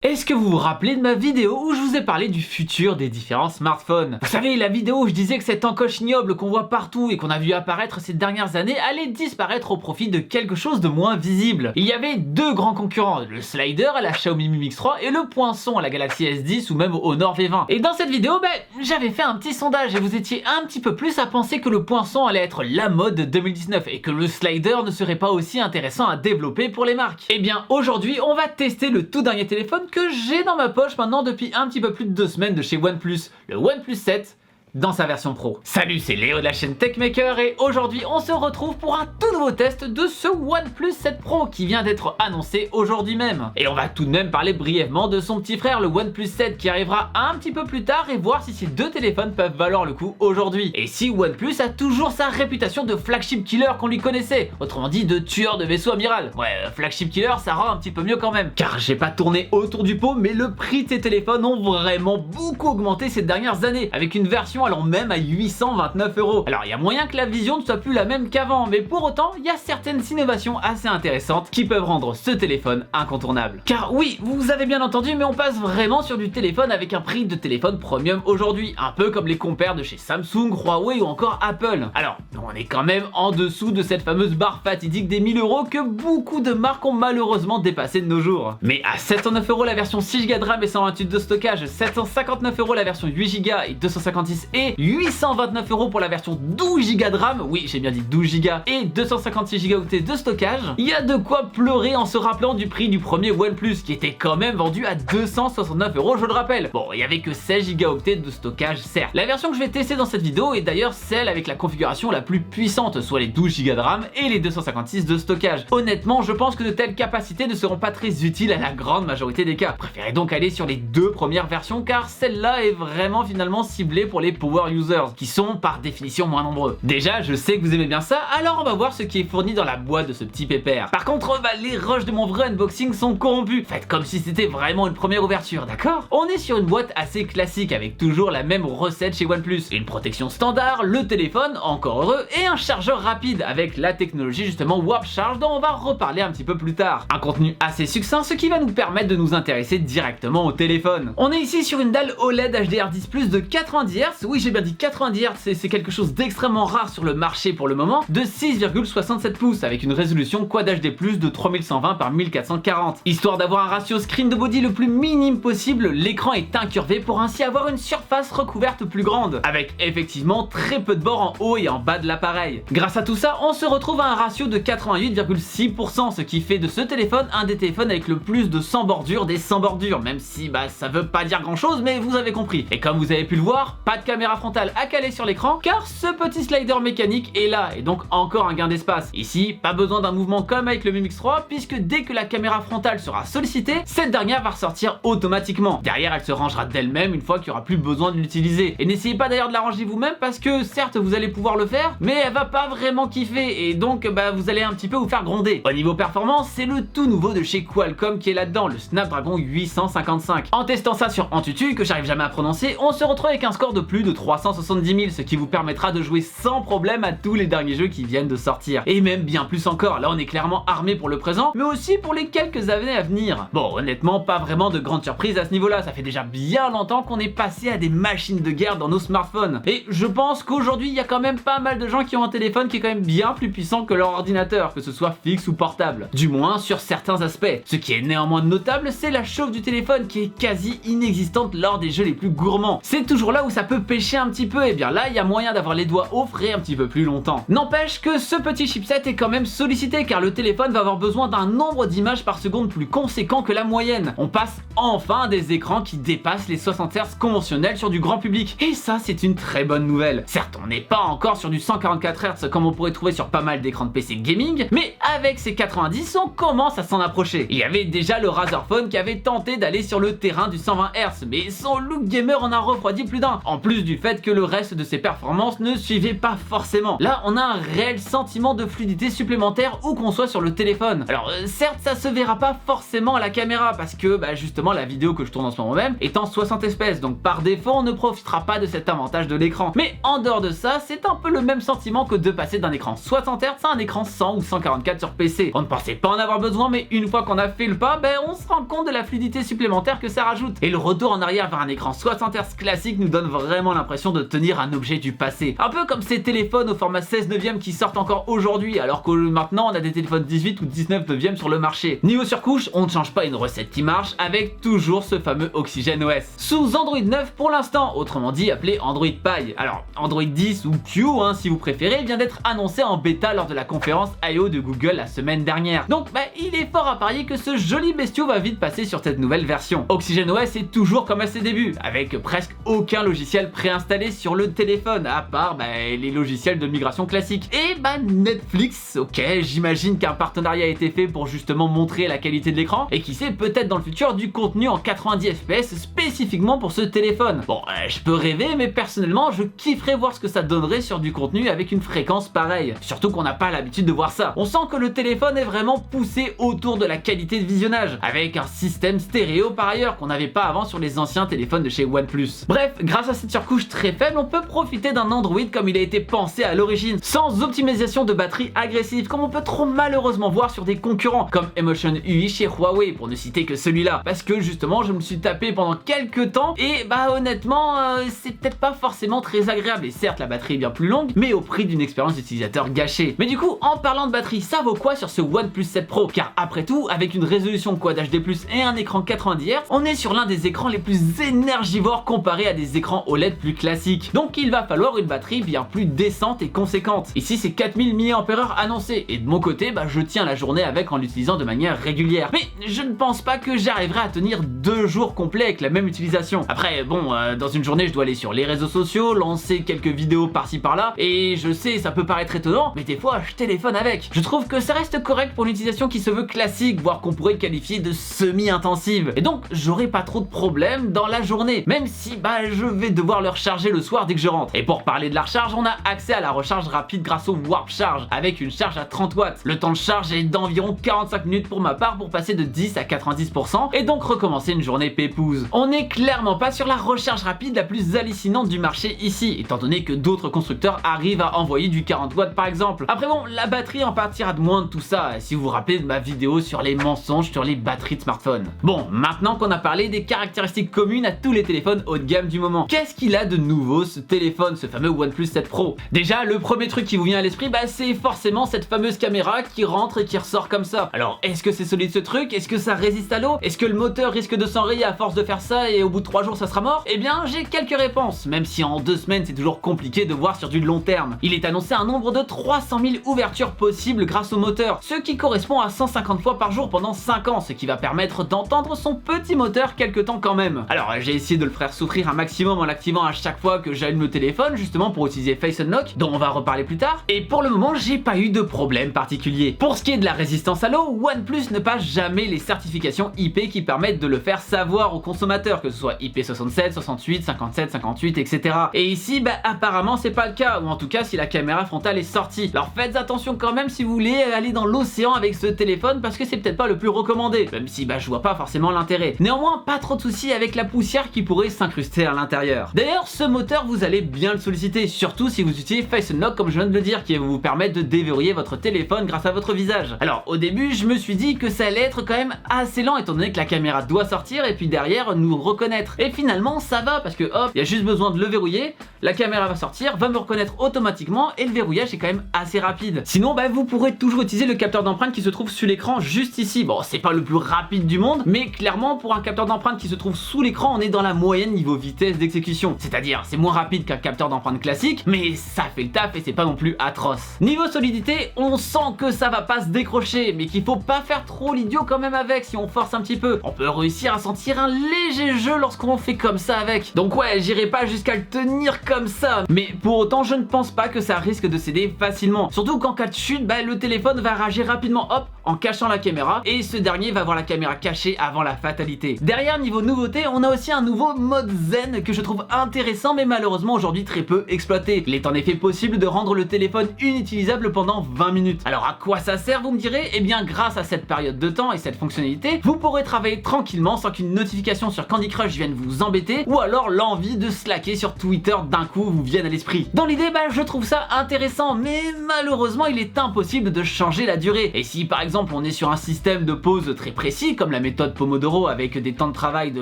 Est-ce que vous vous rappelez de ma vidéo où je vous ai parlé du futur des différents smartphones? Vous savez, la vidéo où je disais que cette encoche ignoble qu'on voit partout et qu'on a vu apparaître ces dernières années allait disparaître au profit de quelque chose de moins visible. Il y avait deux grands concurrents, le Slider à la Xiaomi Mi Mix 3 et le Poinçon à la Galaxy S10 ou même au Honor V20. Et dans cette vidéo, j'avais fait un petit sondage et vous étiez un petit peu plus à penser que le Poinçon allait être la mode de 2019 et que le Slider ne serait pas aussi intéressant à développer pour les marques. Et bien aujourd'hui, on va tester le tout dernier téléphone que j'ai dans ma poche maintenant depuis un petit peu plus de 2 semaines de chez OnePlus, le OnePlus 7 dans sa version pro. Salut, c'est Léo de la chaîne TechMaker et aujourd'hui on se retrouve pour un tout nouveau test de ce OnePlus 7 Pro qui vient d'être annoncé aujourd'hui même. Et on va tout de même parler brièvement de son petit frère le OnePlus 7 qui arrivera un petit peu plus tard et voir si ces deux téléphones peuvent valoir le coup aujourd'hui. Et si OnePlus a toujours sa réputation de flagship killer qu'on lui connaissait, autrement dit de tueur de vaisseau amiral. Ouais, flagship killer ça rend un petit peu mieux quand même. Car j'ai pas tourné autour du pot mais le prix de ces téléphones ont vraiment beaucoup augmenté ces dernières années avec une version allant même à 829 €. Alors il y a moyen que la vision ne soit plus la même qu'avant, mais pour autant il y a certaines innovations assez intéressantes qui peuvent rendre ce téléphone incontournable. Car oui, vous avez bien entendu, mais on passe vraiment sur du téléphone avec un prix de téléphone premium aujourd'hui, un peu comme les compères de chez Samsung, Huawei ou encore Apple. Alors on est quand même en dessous de cette fameuse barre fatidique des 1000 € que beaucoup de marques ont malheureusement dépassé de nos jours. Mais à 709 € la version 6Go de RAM et 128 de stockage, 759 € la version 8Go et 256 et 829 € pour la version 12Go de RAM, oui j'ai bien dit 12Go et 256 Go de stockage, il y a de quoi pleurer en se rappelant du prix du premier OnePlus qui était quand même vendu à 269 € je le rappelle. Bon, il n'y avait que 16 Go de stockage certes. La version que je vais tester dans cette vidéo est d'ailleurs celle avec la configuration la plus puissante, soit les 12Go de RAM et les 256 de stockage. Honnêtement, je pense que de telles capacités ne seront pas très utiles à la grande majorité des cas. Préférez donc aller sur les deux premières versions car celle-là est vraiment finalement ciblée pour les power users, qui sont par définition moins nombreux. Déjà, je sais que vous aimez bien ça, alors on va voir ce qui est fourni dans la boîte de ce petit pépère. Par contre, les rushs de mon vrai unboxing sont corrompus. Faites comme si c'était vraiment une première ouverture, d'accord? On est sur une boîte assez classique avec toujours la même recette chez OnePlus. Une protection standard, le téléphone, encore heureux, et un chargeur rapide avec la technologie justement Warp Charge dont on va reparler un petit peu plus tard. Un contenu assez succinct, ce qui va nous permettre de nous intéresser directement au téléphone. On est ici sur une dalle OLED HDR10+ de 90 Hz, oui j'ai bien dit 90 Hz, c'est quelque chose d'extrêmement rare sur le marché pour le moment, de 6,67 pouces avec une résolution Quad HD+ de 3120 par 1440. Histoire d'avoir un ratio screen to body le plus minime possible, l'écran est incurvé pour ainsi avoir une surface recouverte plus grande, avec effectivement très peu de bords en haut et en bas de l'appareil. Grâce à tout ça, on se retrouve à un ratio de 88,6%, ce qui fait de ce téléphone un des téléphones avec le plus de sans bordure des sans bordures, même si ça veut pas dire grand chose, mais vous avez compris. Et comme vous avez pu le voir, pas de caméra frontale à caler sur l'écran car ce petit slider mécanique est là et donc encore un gain d'espace. Ici, pas besoin d'un mouvement comme avec le Mi Mix 3 puisque dès que la caméra frontale sera sollicitée, cette dernière va ressortir automatiquement. Derrière, elle se rangera d'elle-même une fois qu'il n'y aura plus besoin de l'utiliser. Et n'essayez pas d'ailleurs de la ranger vous-même parce que certes vous allez pouvoir le faire, mais elle va pas vraiment kiffer et donc vous allez un petit peu vous faire gronder. Au niveau performance, c'est le tout nouveau de chez Qualcomm qui est là-dedans, le Snapdragon 855. En testant ça sur Antutu, que j'arrive jamais à prononcer, on se retrouve avec un score de plus de 370 000, ce qui vous permettra de jouer sans problème à tous les derniers jeux qui viennent de sortir. Et même bien plus encore, là on est clairement armé pour le présent, mais aussi pour les quelques années à venir. Bon, honnêtement, pas vraiment de grande surprise à ce niveau-là, ça fait déjà bien longtemps qu'on est passé à des machines de guerre dans nos smartphones. Et je pense qu'aujourd'hui, il y a quand même pas mal de gens qui ont un téléphone qui est quand même bien plus puissant que leur ordinateur, que ce soit fixe ou portable. Du moins sur certains aspects. Ce qui est néanmoins notable, c'est la chauffe du téléphone qui est quasi inexistante lors des jeux les plus gourmands. C'est toujours là où ça peut pêcher un petit peu, et bien là il y a moyen d'avoir les doigts au frais un petit peu plus longtemps. N'empêche que ce petit chipset est quand même sollicité car le téléphone va avoir besoin d'un nombre d'images par seconde plus conséquent que la moyenne. On passe enfin à des écrans qui dépassent les 60 Hz conventionnels sur du grand public et ça c'est une très bonne nouvelle. Certes on n'est pas encore sur du 144 Hz comme on pourrait trouver sur pas mal d'écrans de PC gaming, mais avec ces 90 on commence à s'en approcher. Il y avait déjà le Razer Phone qui avait tenté d'aller sur le terrain du 120 Hz mais son look gamer en a refroidi plus d'un. En plus plus du fait que le reste de ses performances ne suivait pas forcément. Là, on a un réel sentiment de fluidité supplémentaire où qu'on soit sur le téléphone. Alors certes, ça se verra pas forcément à la caméra parce que justement la vidéo que je tourne en ce moment même est en 60 fps, donc par défaut on ne profitera pas de cet avantage de l'écran. Mais en dehors de ça, c'est un peu le même sentiment que de passer d'un écran 60 Hz à un écran 100 ou 144 sur PC. On ne pensait pas en avoir besoin, mais une fois qu'on a fait le pas, on se rend compte de la fluidité supplémentaire que ça rajoute. Et le retour en arrière vers un écran 60 Hz classique nous donne vraiment l'impression de tenir un objet du passé. Un peu comme ces téléphones au format 16/9 qui sortent encore aujourd'hui, alors que maintenant on a des téléphones 18 ou 19/9 sur le marché. Niveau surcouche, on ne change pas une recette qui marche avec toujours ce fameux Oxygen OS. Sous Android 9 pour l'instant, autrement dit appelé Android Pie. Alors Android 10 ou Q si vous préférez, vient d'être annoncé en bêta lors de la conférence I/O de Google la semaine dernière. Donc il est fort à parier que ce joli bestiau va vite passer sur cette nouvelle version. Oxygen OS est toujours comme à ses débuts, avec presque aucun logiciel préinstallé sur le téléphone, à part les logiciels de migration classiques. Et Netflix, ok, j'imagine qu'un partenariat a été fait pour justement montrer la qualité de l'écran, et qui sait, peut-être dans le futur du contenu en 90 fps spécifiquement pour ce téléphone. Bon, je peux rêver, mais personnellement je kifferais voir ce que ça donnerait sur du contenu avec une fréquence pareille. Surtout qu'on n'a pas l'habitude de voir ça. On sent que le téléphone est vraiment poussé autour de la qualité de visionnage, avec un système stéréo par ailleurs qu'on n'avait pas avant sur les anciens téléphones de chez OnePlus. Bref, grâce à cette surcouche très faible, on peut profiter d'un Android comme il a été pensé à l'origine, sans optimisation de batterie agressive comme on peut trop malheureusement voir sur des concurrents comme Emotion UI chez Huawei, pour ne citer que celui-là, parce que justement je me suis tapé pendant quelques temps et honnêtement c'est peut-être pas forcément très agréable. Et certes la batterie est bien plus longue, mais au prix d'une expérience d'utilisateur gâchée. Mais du coup, en parlant de batterie, ça vaut quoi sur ce OnePlus 7 Pro? Car après tout, avec une résolution Quad HD+, et un écran 90 Hz, on est sur l'un des écrans les plus énergivores comparé à des écrans OLED plus classiques. Donc il va falloir une batterie bien plus décente et conséquente. Ici c'est 4000 mAh annoncé, et de mon côté, je tiens la journée avec en l'utilisant de manière régulière. Mais je ne pense pas que j'arriverai à tenir 2 jours complets avec la même utilisation. Après dans une journée je dois aller sur les réseaux sociaux, lancer quelques vidéos par-ci par-là, et je sais ça peut paraître étonnant, mais des fois je téléphone avec. Je trouve que ça reste correct pour une utilisation qui se veut classique, voire qu'on pourrait qualifier de semi-intensive, et donc j'aurai pas trop de problèmes dans la journée, même si je vais devoir le recharger le soir dès que je rentre. Et pour parler de la recharge, on a accès à la recharge rapide grâce au Warp Charge, avec une charge à 30 watts. Le temps de charge est d'environ 45 minutes pour ma part, pour passer de 10 à 90%, et donc recommencer une journée pépouze. On n'est clairement pas sur la recharge rapide la plus hallucinante du marché ici, étant donné que d'autres constructeurs arrivent à envoyer du 40 watts par exemple. Après la batterie en partira de moins de tout ça, si vous vous rappelez de ma vidéo sur les mensonges sur les batteries de smartphone. Bon, maintenant qu'on a parlé des caractéristiques communes à tous les téléphones haut de gamme du moment, qu'est-ce qu'il a de nouveau ce téléphone, ce fameux OnePlus 7 Pro? Déjà, le premier truc qui vous vient à l'esprit, c'est forcément cette fameuse caméra qui rentre et qui ressort comme ça. Alors, est-ce que c'est solide ce truc? Est-ce que ça résiste à l'eau? Est-ce que le moteur risque de s'enrayer à force de faire ça et au bout de 3 jours ça sera mort? Eh bien, j'ai quelques réponses, même si en 2 semaines c'est toujours compliqué de voir sur du long terme. Il est annoncé un nombre de 300 000 ouvertures possibles grâce au moteur, ce qui correspond à 150 fois par jour pendant 5 ans, ce qui va permettre d'entendre son petit moteur quelque temps quand même. Alors j'ai essayé de le faire souffrir un maximum en l'activant à chaque fois que j'allume le téléphone, justement pour utiliser Face Unlock, dont on va reparler plus tard, et pour le moment j'ai pas eu de problème particulier. Pour ce qui est de la résistance à l'eau, OnePlus ne passe jamais les certifications IP qui permettent de le faire savoir aux consommateurs, que ce soit IP67, 68, 57, 58, etc. Et ici, apparemment c'est pas le cas, ou en tout cas si la caméra frontale est sortie. Alors faites attention quand même si vous voulez aller dans l'océan avec ce téléphone, parce que c'est peut-être pas le plus recommandé, même si je vois pas forcément l'intérêt. Néanmoins, pas trop de soucis avec la poussière qui pourrait s'incruster à l'intérieur. D'ailleurs, ce moteur vous allez bien le solliciter, surtout si vous utilisez Face Unlock comme je viens de le dire, qui va vous permettre de déverrouiller votre téléphone grâce à votre visage. Alors au début, je me suis dit que ça allait être quand même assez lent, étant donné que la caméra doit sortir et puis derrière nous reconnaître. Et finalement ça va, parce que hop, il y a juste besoin de le verrouiller, la caméra va sortir, va me reconnaître automatiquement et le verrouillage est quand même assez rapide. Sinon vous pourrez toujours utiliser le capteur d'empreinte qui se trouve sur l'écran juste ici. Bon, c'est pas le plus rapide du monde, mais clairement pour un capteur d'empreinte qui se trouve sous l'écran, on est dans la moyenne niveau vitesse d'exécution. C'est-à-dire c'est moins rapide qu'un capteur d'empreinte classique, mais ça fait le taf et c'est pas non plus atroce. Niveau solidité, on sent que ça va pas se décrocher, mais qu'il faut pas faire trop l'idiot quand même avec. Si on force un petit peu, on peut réussir à sentir un léger jeu lorsqu'on fait comme ça avec. Donc ouais, j'irai pas jusqu'à le tenir comme ça, mais pour autant je ne pense pas que ça risque de céder facilement. Surtout qu'en cas de chute, le téléphone va réagir rapidement, hop, en cachant la caméra, et ce dernier va voir la caméra cachée avant la fatalité. Derrière, niveau nouveauté, on a aussi un nouveau mode zen que je trouve un intéressant mais malheureusement aujourd'hui très peu exploité. Il est en effet possible de rendre le téléphone inutilisable pendant 20 minutes. Alors à quoi ça sert vous me direz? Eh bien grâce à cette période de temps et cette fonctionnalité, vous pourrez travailler tranquillement sans qu'une notification sur Candy Crush vienne vous embêter ou alors l'envie de slacker sur Twitter d'un coup vous vienne à l'esprit. Dans l'idée, je trouve ça intéressant mais malheureusement il est impossible de changer la durée. Et si par exemple on est sur un système de pause très précis comme la méthode Pomodoro avec des temps de travail de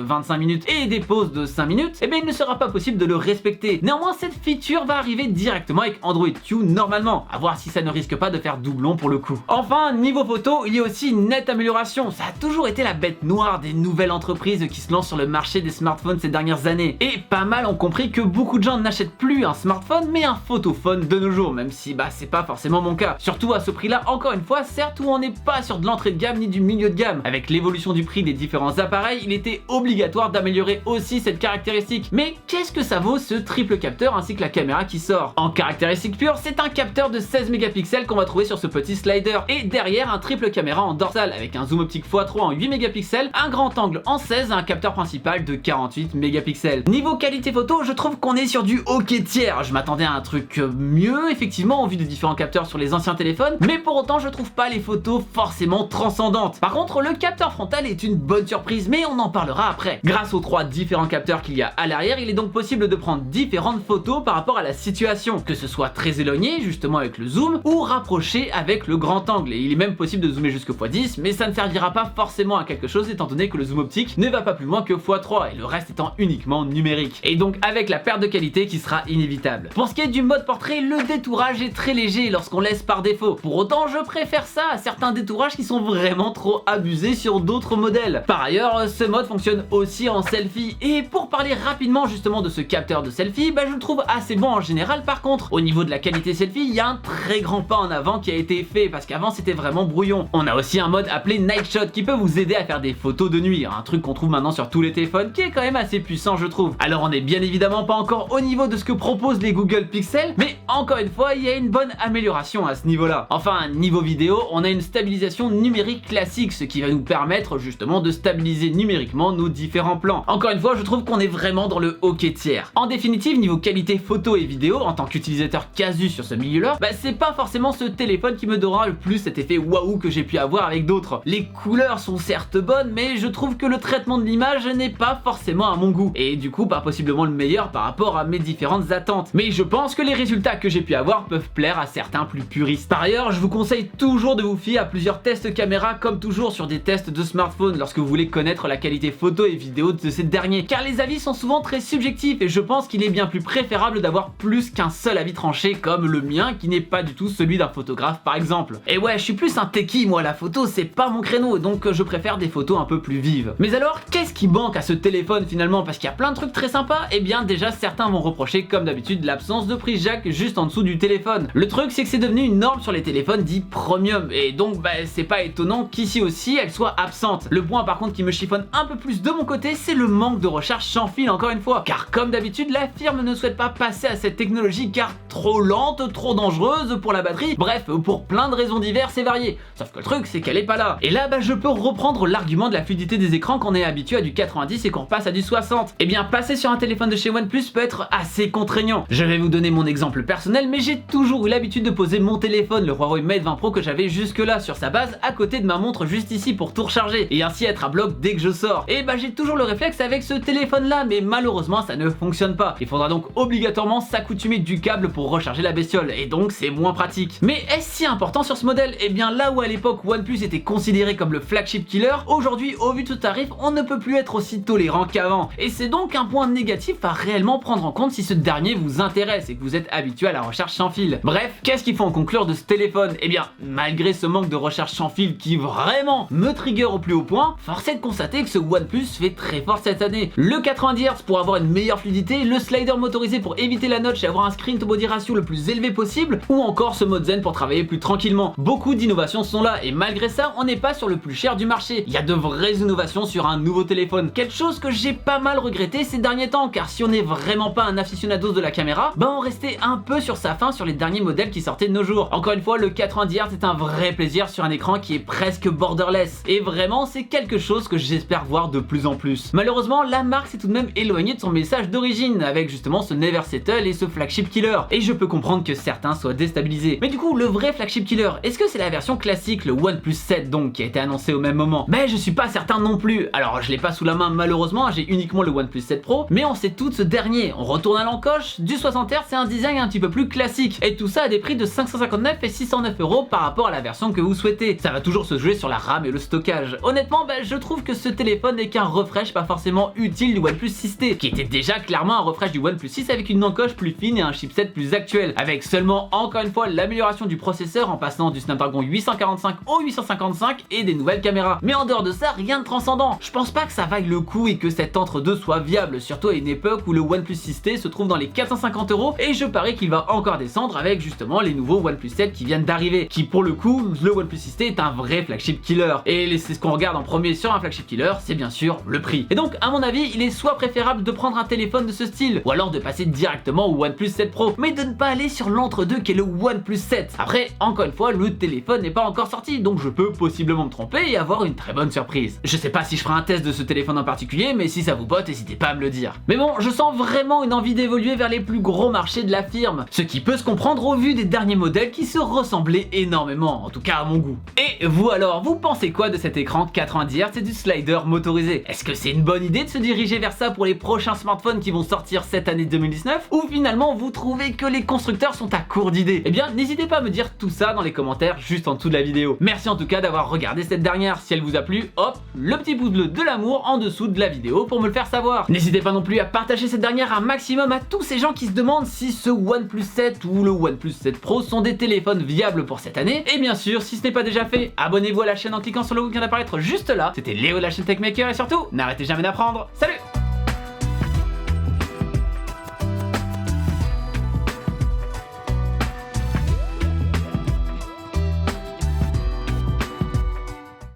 25 minutes et des pauses de 5 minutes, eh bien il ne sera pas possible de le respecter. Néanmoins cette feature va arriver directement avec Android Q normalement, à voir si ça ne risque pas de faire doublon pour le coup. Enfin niveau photo, il y a aussi une nette amélioration. Ça a toujours été la bête noire des nouvelles entreprises qui se lancent sur le marché des smartphones ces dernières années. Et pas mal ont compris que beaucoup de gens n'achètent plus un smartphone mais un photophone de nos jours, même si c'est pas forcément mon cas. Surtout à ce prix là, encore une fois, certes où on n'est pas sur de l'entrée de gamme ni du milieu de gamme. Avec l'évolution du prix des différents appareils, il était obligatoire d'améliorer aussi cette caractéristique. Mais qu'est-ce que ça vaut ce triple capteur ainsi que la caméra qui sort? En caractéristique pure, c'est un capteur de 16 mégapixels qu'on va trouver sur ce petit slider et derrière un triple caméra en dorsale avec un zoom optique x3 en 8 mégapixels, un grand angle en 16 et un capteur principal de 48 mégapixels. Niveau qualité photo, je trouve qu'on est sur du hockey tiers. Je m'attendais à un truc mieux effectivement au vu des différents capteurs sur les anciens téléphones, mais pour autant je trouve pas les photos forcément transcendantes. Par contre le capteur frontal est une bonne surprise, mais on en parlera après. Grâce aux 3 différents capteurs qu'il y a à l'arrière, il est donc possible de prendre différentes photos par rapport à la situation, que ce soit très éloigné justement avec le zoom ou rapproché avec le grand angle. Et il est même possible de zoomer jusqu'au x10, mais ça ne servira pas forcément à quelque chose étant donné que le zoom optique ne va pas plus loin que x3 et le reste étant uniquement numérique. Et donc avec la perte de qualité qui sera inévitable. Pour ce qui est du mode portrait, le détourage est très léger lorsqu'on laisse par défaut. Pour autant, je préfère ça à certains détourages qui sont vraiment trop abusés sur d'autres modèles. Par ailleurs, ce mode fonctionne aussi en selfie. Et pour parler rapidement justement de ce capteur de selfie, je le trouve assez bon en général. Par contre, au niveau de la qualité selfie, il y a un très grand pas en avant qui a été fait parce qu'avant c'était vraiment brouillon. On a aussi un mode appelé Night Shot qui peut vous aider à faire des photos de nuit, un truc qu'on trouve maintenant sur tous les téléphones qui est quand même assez puissant je trouve. Alors on est bien évidemment pas encore au niveau de ce que proposent les Google Pixel, mais encore une fois il y a une bonne amélioration à ce niveau là. Enfin niveau vidéo, on a une stabilisation numérique classique, ce qui va nous permettre justement de stabiliser numériquement nos différents plans. Encore une fois je trouve qu'on est vraiment dans le hockey tiers. En définitive niveau qualité photo et vidéo, en tant qu'utilisateur casu sur ce milieu là, c'est pas forcément ce téléphone qui me donnera le plus cet effet waouh que j'ai pu avoir avec d'autres. Les couleurs sont certes bonnes, mais je trouve que le traitement de l'image n'est pas forcément à mon goût, et du coup pas possiblement le meilleur par rapport à mes différentes attentes. Mais je pense que les résultats que j'ai pu avoir peuvent plaire à certains plus puristes. Par ailleurs, je vous conseille toujours de vous fier à plusieurs tests caméra comme toujours sur des tests de smartphone lorsque vous voulez connaître la qualité photo et vidéo de ces derniers, car les avis sont souvent très subjectifs et je pense qu'il est bien plus préférable d'avoir plus qu'un seul avis tranché comme le mien qui n'est pas du tout celui d'un photographe par exemple. Et ouais, je suis plus un techie moi, la photo c'est pas mon créneau, donc je préfère des photos un peu plus vives. Mais alors, qu'est-ce qui manque à ce téléphone finalement? Parce qu'il y a plein de trucs très sympas. Et bien déjà certains vont reprocher comme d'habitude l'absence de prise jack juste en dessous du téléphone. Le truc c'est que c'est devenu une norme sur les téléphones dits premium et donc c'est pas étonnant qu'ici aussi elle soit absente. Le point par contre qui me chiffonne un peu plus de mon côté, c'est le manque de recharge sans fil encore une fois, car comme d'habitude la firme ne souhaite pas passer à cette technologie car trop lente, trop dangereuse pour la batterie, bref pour plein de raisons diverses et variées. Sauf que le truc c'est qu'elle est pas là. Et là je peux reprendre l'argument de la fluidité des écrans qu'on est habitué à du 90 et qu'on repasse à du 60. Et bien passer sur un téléphone de chez OnePlus peut être assez contraignant. Je vais vous donner mon exemple personnel, mais j'ai toujours eu l'habitude de poser mon téléphone, le Huawei Mate 20 Pro que j'avais jusque là sur sa base, à côté de ma montre juste ici pour tout recharger et ainsi être à bloc dès que je sors. Et j'ai toujours le réflexe avec ce téléphone là, mais malheureusement ça ne fonctionne pas. Il faudra donc obligatoirement s'accoutumer du câble pour recharger la bestiole et donc c'est moins pratique. Mais est-ce si important sur ce modèle? Et bien là où à l'époque OnePlus était considéré comme le flagship killer, aujourd'hui au vu de ce tarif on ne peut plus être aussi tolérant qu'avant. Et c'est donc un point négatif à réellement prendre en compte si ce dernier vous intéresse et que vous êtes habitué à la recharge sans fil. Bref, qu'est-ce qu'il faut en conclure de ce téléphone? Et bien malgré ce manque de recharge sans fil qui vraiment me trigger au plus haut point, force est de constater que ce OnePlus fait très fort cette année. Le 90 Hz pour avoir une meilleure fluidité, le slider motorisé pour éviter la notch et avoir un screen to body ratio le plus élevé possible, ou encore ce mode zen pour travailler plus tranquillement. Beaucoup d'innovations sont là et malgré ça on n'est pas sur le plus cher du marché. Il y a de vraies innovations sur un nouveau téléphone, quelque chose que j'ai pas mal regretté ces derniers temps, car si on n'est vraiment pas un aficionado de la caméra, on restait un peu sur sa faim sur les derniers modèles qui sortaient de nos jours. Encore une fois, le 90 Hz est un vrai plaisir sur un écran qui est presque borderless et vraiment c'est quelque chose que j'espère voir de plus en plus. Malheureusement la marque s'est tout de même éloignée de son message message d'origine avec justement ce Never Settle et ce flagship killer. Et je peux comprendre que certains soient déstabilisés. Mais du coup, le vrai flagship killer, est-ce que c'est la version classique, le OnePlus 7 donc, qui a été annoncé au même moment? Mais je suis pas certain non plus. Alors je l'ai pas sous la main malheureusement, j'ai uniquement le OnePlus 7 Pro, mais on sait tout de ce dernier. On retourne à l'encoche, du 60 Hz, c'est un design un petit peu plus classique. Et tout ça à des prix de 559 et 609 € par rapport à la version que vous souhaitez. Ça va toujours se jouer sur la RAM et le stockage. Honnêtement, je trouve que ce téléphone n'est qu'un refresh pas forcément utile du OnePlus 6T, qui était déjà clairement un refresh du OnePlus 6 avec une encoche plus fine et un chipset plus actuel, avec seulement encore une fois l'amélioration du processeur en passant du Snapdragon 845 au 855 et des nouvelles caméras. Mais en dehors de ça, rien de transcendant. Je pense pas que ça vaille le coup et que cet entre-deux soit viable, surtout à une époque où le OnePlus 6T se trouve dans les 450 € et je parie qu'il va encore descendre avec justement les nouveaux OnePlus 7 qui viennent d'arriver, qui pour le coup, le OnePlus 6T est un vrai flagship killer. Et c'est ce qu'on regarde en premier sur un flagship killer, c'est bien sûr le prix. Et donc à mon avis, il est soit préférable de prendre un téléphone de ce style, ou alors de passer directement au OnePlus 7 Pro, mais de ne pas aller sur l'entre-deux qui est le OnePlus 7. Après, encore une fois, le téléphone n'est pas encore sorti, donc je peux possiblement me tromper et avoir une très bonne surprise. Je sais pas si je ferai un test de ce téléphone en particulier, mais si ça vous botte, n'hésitez pas à me le dire. Mais bon, je sens vraiment une envie d'évoluer vers les plus gros marchés de la firme, ce qui peut se comprendre au vu des derniers modèles qui se ressemblaient énormément, en tout cas à mon goût. Et vous alors, vous pensez quoi de cet écran 90 Hz et du slider motorisé? Est-ce que c'est une bonne idée de se diriger vers ça pour les prochains smartphones qui vont sortir cette année 2019, ou finalement vous trouvez que les constructeurs sont à court d'idées? Eh bien, n'hésitez pas à me dire tout ça dans les commentaires juste en dessous de la vidéo. Merci en tout cas d'avoir regardé cette dernière. Si elle vous a plu, hop, le petit pouce bleu de l'amour en dessous de la vidéo pour me le faire savoir. N'hésitez pas non plus à partager cette dernière un maximum à tous ces gens qui se demandent si ce OnePlus 7 ou le OnePlus 7 Pro sont des téléphones viables pour cette année. Et bien sûr, si ce n'est pas déjà fait, abonnez-vous à la chaîne en cliquant sur le logo qui vient d'apparaître juste là. C'était Léo de la chaîne Techmaker et surtout, n'arrêtez jamais d'apprendre. Salut!